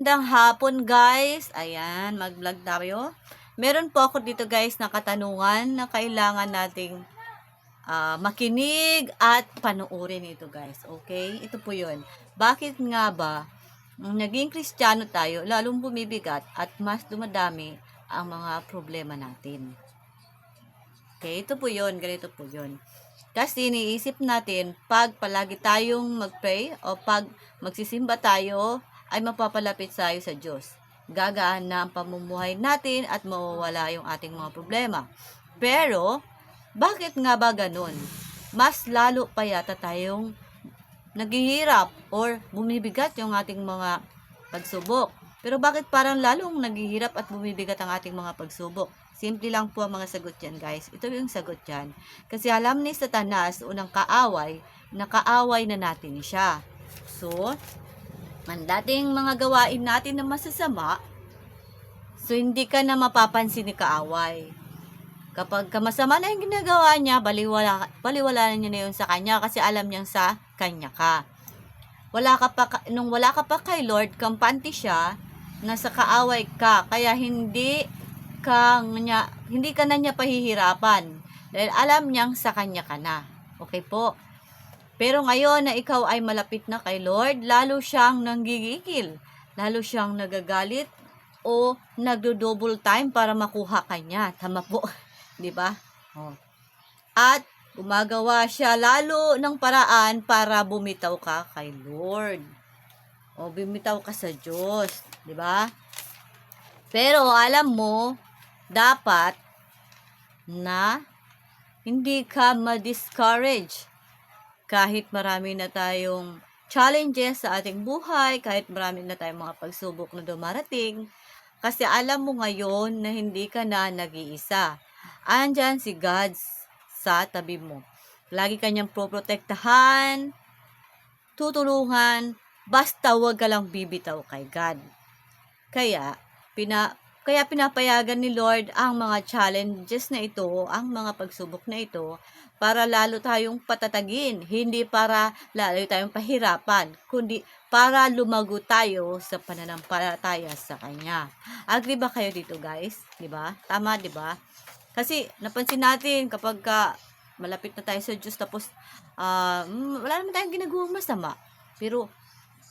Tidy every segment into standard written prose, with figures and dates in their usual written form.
Magandang hapon guys. Ayan, mag-vlog tayo. Meron po ako dito guys na katanungan na kailangan nating makinig at panuorin ito guys. Okay? Ito po yun. Bakit nga ba naging Kristiyano tayo lalong bumibigat at mas dumadami ang mga problema natin? Okay, ito po yun. Ganito po yun. Kasi iniisip natin, pag palagi tayong mag-pray o pag magsisimba tayo, ay mapapalapit tayo sa Diyos. Gagaan na ang pamumuhay natin at mawawala yung ating mga problema. Pero, bakit nga ba ganun? Mas lalo pa yata tayong naghihirap or bumibigat yung ating mga pagsubok. Pero bakit parang lalong naghihirap at bumibigat ang ating mga pagsubok? Simple lang po ang mga sagot dyan, guys. Ito yung sagot dyan. Kasi alam ni Satanas, unang kaaway, nakaaway na natin siya. So, ang dating mga gawain natin na masasama, so hindi ka na mapapansin ni kaaway. Kapag masama na yung ginagawa niya, baliwala na niya na yun sa kanya kasi alam niyang sa kanya ka. Nung wala ka pa kay Lord, kampante siya, nasa kaaway ka, kaya hindi ka na niya pahihirapan dahil alam niyang sa kanya ka na. Okay po? Pero ngayon na ikaw ay malapit na kay Lord, lalo siyang nanggigigil, lalo siyang nagagalit o nagdo-double time para makuha ka niya. Tama po, di ba? Oh. At gumagawa siya lalo ng paraan para bumitaw ka kay Lord. O bumitaw ka sa Diyos, di ba? Pero alam mo, dapat na hindi ka ma-discourage. Kahit marami na tayong challenges sa ating buhay, kahit marami na tayong mga pagsubok na dumarating, kasi alam mo ngayon na hindi ka na nag-iisa. Andyan si God sa tabi mo. Lagi kanyang poprotektahan, tutulungan, basta wag ka lang bibitaw kay God. Kaya pinapayagan ni Lord ang mga challenges na ito, ang mga pagsubok na ito, para lalo tayong patatagin, hindi para lalo tayong pahirapan, kundi para lumago tayo sa pananampalataya sa Kanya. Agree ba kayo dito guys? Diba? Tama, diba? Kasi napansin natin kapag malapit na tayo sa Diyos tapos wala naman tayong ginagawang masama. Pero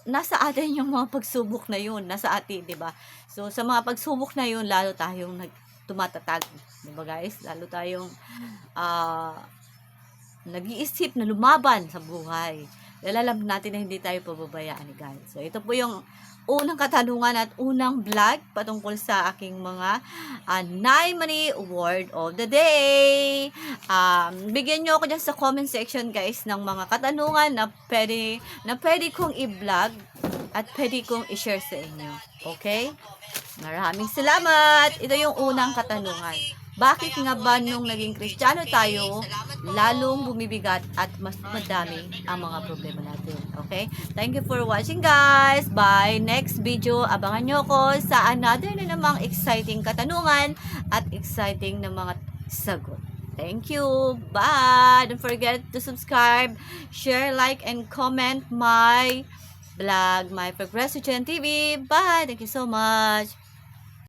nasa atin yung mga pagsubok na yun, nasa atin, 'di ba? So sa mga pagsubok na yun, lalo tayong tumatatag, 'di ba guys? Lalo tayong nag-iisip na lumaban sa buhay. Dahil alam natin na hindi tayo pababayaan ni God. So ito po yung unang katanungan at unang vlog patungkol sa aking mga Nay Money Word of the Day. Bigyan nyo ako dyan sa comment section guys ng mga katanungan na pwede kong i-vlog at pwede kong i-share sa inyo. Okay? Maraming salamat! Ito yung unang katanungan. Bakit nga ba nung naging Kristiyano tayo, lalong bumibigat at mas madami ang mga problema natin? Okay? Thank you for watching guys! Bye! Next video, abangan nyo ko sa another na namang exciting katanungan at exciting na mga sagot. Thank you! Bye! Don't forget to subscribe, share, like, and comment my vlog, my Progresso Chen TV. Bye! Thank you so much!